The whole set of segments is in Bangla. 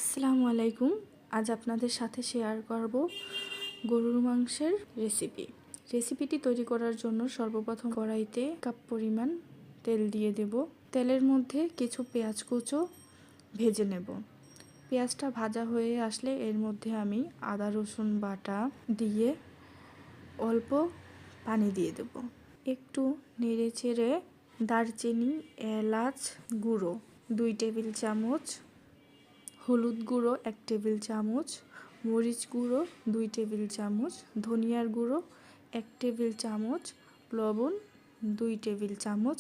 আসসালামু আলাইকুম। আজ আপনাদের সাথে শেয়ার করব গরুর মাংসের রেসিপিটি তৈরি করার জন্য সর্বপ্রথম কড়াইতে কাপ পরিমাণ তেল দিয়ে দেব। তেলের মধ্যে কিছু পেঁয়াজ কুচো ভেজে নেব। পেঁয়াজটা ভাজা হয়ে আসলে এর মধ্যে আমি আদা রসুন বাটা দিয়ে অল্প পানি দিয়ে দেব। একটু নেড়ে চেড়ে দারচিনি, এলাচ গুঁড়ো 2 টেবিল চামচ, হলুদ গুঁড়ো 1 টেবিল চামচ, মরিচ গুঁড়ো 2 টেবিল চামচ, ধনিয়ার গুঁড়ো 1 টেবিল চামচ, লবণ 2 টেবিল চামচ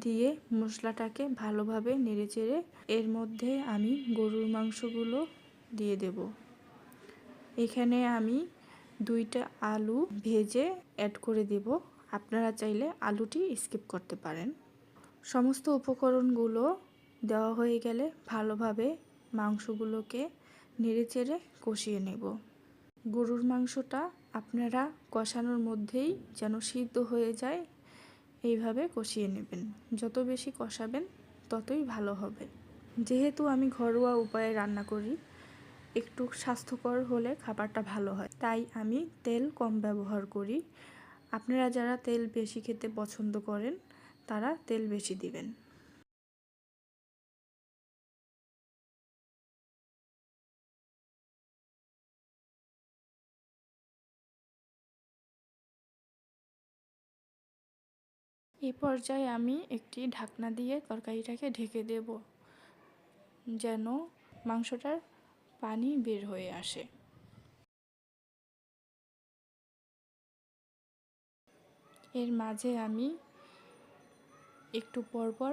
দিয়ে মশলাটাকে ভালোভাবে নেড়েচেড়ে এর মধ্যে আমি গরুর মাংসগুলো দিয়ে দেব। এখানে আমি 2টা আলু ভেজে অ্যাড করে দেব। আপনারা চাইলে আলুটি স্কিপ করতে পারেন। সমস্ত উপকরণগুলো দেওয়া হয়ে গেলে ভালোভাবে মাংসগুলোকে নেড়েচেড়ে কষিয়ে নেব। গরুর মাংসটা আপনারা কষানোর মধ্যেই যেন সিদ্ধ হয়ে যায় এইভাবে কষিয়ে নেবেন। যত বেশি কষাবেন ততই ভালো হবে। যেহেতু আমি ঘরোয়া উপায়ে রান্না করি, একটু স্বাস্থ্যকর হলে খাবারটা ভালো হয়, তাই আমি তেল কম ব্যবহার করি। আপনারা যারা তেল বেশি খেতে পছন্দ করেন তারা তেল বেশি দিবেন। এই পর্যায়ে আমি একটি ঢাকনা দিয়ে তরকারিটাকে ঢেকে দেব, যেন মাংসটার পানি বের হয়ে আসে। এর মাঝে আমি একটু পরপর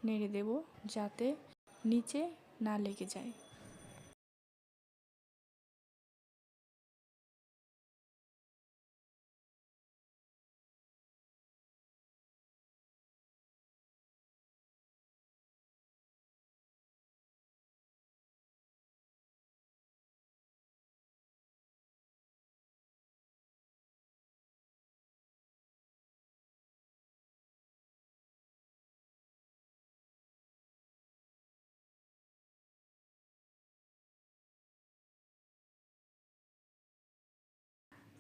নেড়ে দেব যাতে নিচে না লেগে যায়।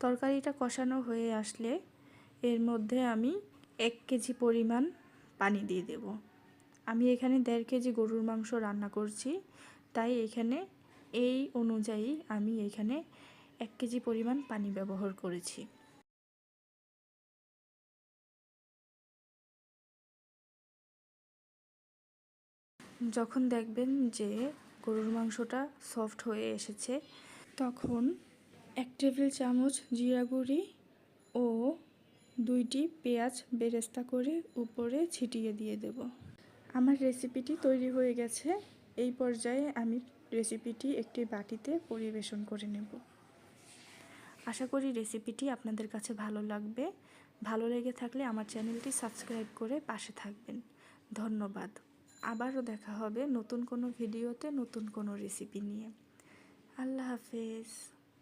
তরকারিটা কষানো হয়ে আসলে এর মধ্যে আমি 1 কেজি পরিমাণ পানি দিয়ে দেব। আমি এখানে 1.5 কেজি গরুর মাংস রান্না করছি, তাই এখানে এই অনুযায়ী আমি এখানে 1 কেজি পরিমাণ পানি ব্যবহার করেছি। যখন দেখবেন যে গরুর মাংসটা সফট হয়ে এসেছে, তখন 1 টেবিল চামচ জিরা গুঁড়ি ও 2টি পেঁয়াজ বেরেস্তা করে উপরে ছিটিয়ে দিয়ে দেব। আমার রেসিপিটি তৈরি হয়ে গেছে। এই পর্যায়ে আমি রেসিপিটি একটি বাটিতে পরিবেশন করে নেব। আশা করি রেসিপিটি আপনাদের কাছে ভালো লাগবে। ভালো লেগে থাকলে আমার চ্যানেলটি সাবস্ক্রাইব করে পাশে থাকবেন। ধন্যবাদ। আবারও দেখা হবে নতুন কোনো ভিডিওতে নতুন কোনো রেসিপি নিয়ে। আল্লাহ হাফেজ।